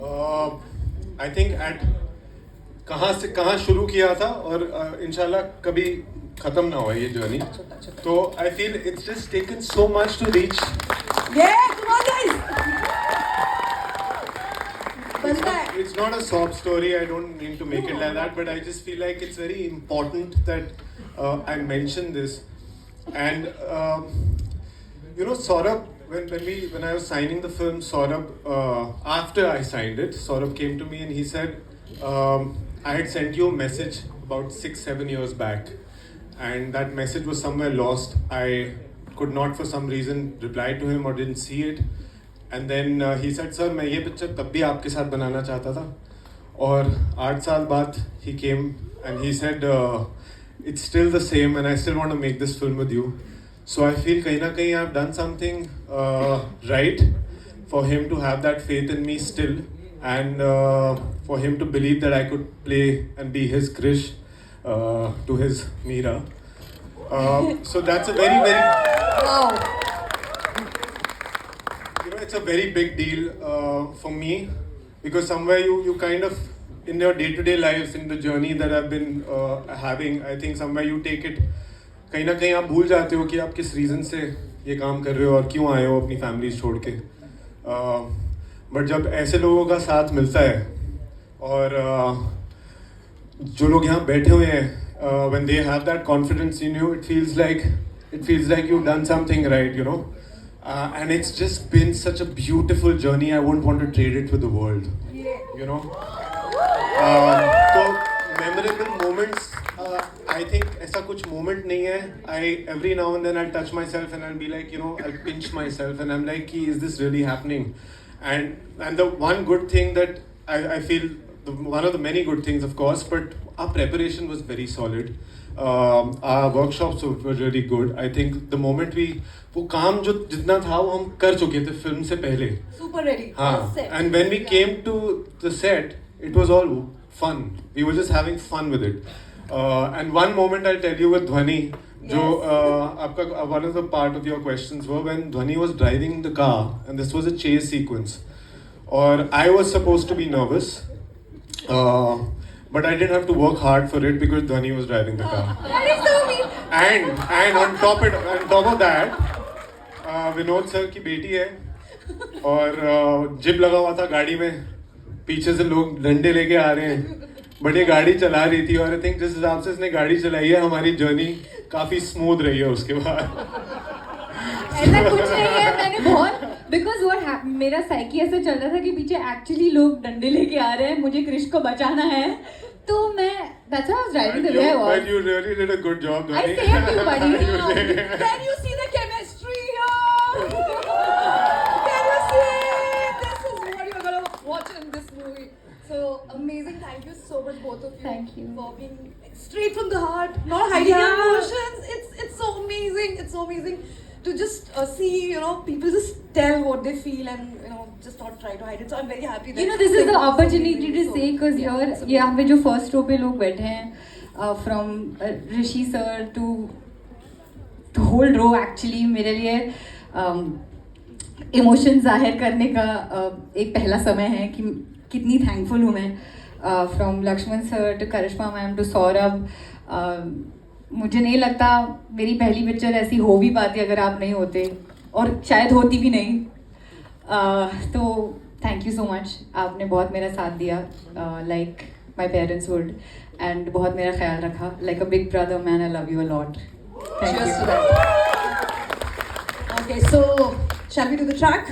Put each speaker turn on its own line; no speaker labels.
I think eight कहाँ से कहाँ शुरू किया था और इंशाल्लाह कभी खत्म ना हो ये जर्नी. तो I feel it's just taken so much to reach.
come on guys. बनता है.
It's not a sob story. I don't mean to make it like that, but I just feel like it's very important that I mention this. And Saurabh, when I was signing the film, Saurabh, after I signed it, Saurabh came to me and he said, I had sent you a message about 6-7 years back, and that message was somewhere lost. I could not, for some reason, reply to him or didn't see it. And then he said, sir, मैं ये picture तब भी आपके साथ बनाना चाहता था. और 8 साल बाद he came and he said, it's still the same and I still want to make this film with you. So I feel कहीं ना कहीं I've done something right for him to have that faith in me still, and for him to believe that I could play and be his Krish to his Meera. So that's a very, very...
Wow.
It's a very big deal for me, because somewhere you kind of, in your day-to-day lives, in the journey that I've been having, I think somewhere you take it, कहीं ना कहीं आप भूल जाते हो कि आप किस रीज़न से ये काम कर रहे हो और क्यों आए हो अपनी फैमिली छोड़ के. बट जब ऐसे लोगों का साथ मिलता है और जो लोग यहाँ बैठे हुए हैं, when they have that confidence in you, it feels like you've done something right, you know. And it's just been such a beautiful journey. I wouldn't want to trade it with the world, you know. So memorable moments, I think ऐसा कुछ moment नहीं है. Every now and then I'll touch myself and I'll be like, you know, I'll pinch myself and I'm like, is this really happening? And the one good thing that I feel, one of the many good things, of course, but our preparation was very solid. Our workshops were really good. I think the moment वो काम जो जितना था वो हम कर चुके थे फिल्म से पहले.
Super ready.
हाँ.
Set.
And when we came to the set, it was all fun. We were just having fun with it. And one moment I'll tell you with Dhwani, जो आपका one of the part of your questions were when Dhwani was driving the car and this was a chase sequence. Or I was supposed to be nervous, but I didn't have to work hard for it because Dhwani was driving the car.
That is so mean.
And on top of that, Vinod sir की बेटी है और zip लगा हुआ था गाड़ी में, पीछे से लोग डंडे लेके आ रहे हैं, बट ये गाड़ी चला रही थी और आई थिंक जिस हिसाब से इसने गाड़ी चलाई है हमारी जर्नी काफी स्मूथ रही है उसके बाद.
ऐसा कुछ नहीं है. मैंने बहुत बिकॉज मेरा साइकी ऐसा चल रहा था कि पीछे एक्चुअली लोग डंडे लेके आ रहे हैं, मुझे क्रिश को बचाना है, तो मैं that's why I was driving the way I was.
But you really did a good job,
I
Dhwani.
saved you, buddy.
Can you see the chemistry here? Can you see? This is what you're gonna watch in this movie. So amazing! Thank you so much, both of you.
Thank you.
For being straight from the heart, not hiding your
Yeah.
emotions. It's so amazing. It's so amazing to just see, you know, people just tell what they feel and, you know, just not try to hide it. So I'm very happy that
You know, this is the opportunity to
So,
say, because
yeah,
here
it's
यहाँ पे जो first row पे लोग बैठे हैं, from Rishi sir to the whole row actually मेरे लिए emotions जाहिर करने का एक पहला समय है कि कितनी thankful हूँ मैं. From Lakshman sir to Karishma ma'am to Saurabh, मुझे नहीं लगता मेरी पहली पिक्चर ऐसी हो भी पाती अगर आप नहीं होते, और शायद होती भी नहीं. तो थैंक यू सो मच. आपने बहुत मेरा साथ दिया, like my parents would, and बहुत मेरा ख्याल रखा. Like a big brother man, I love you a lot. Thank
cheers
you.
to that. Okay, so shall we do the track?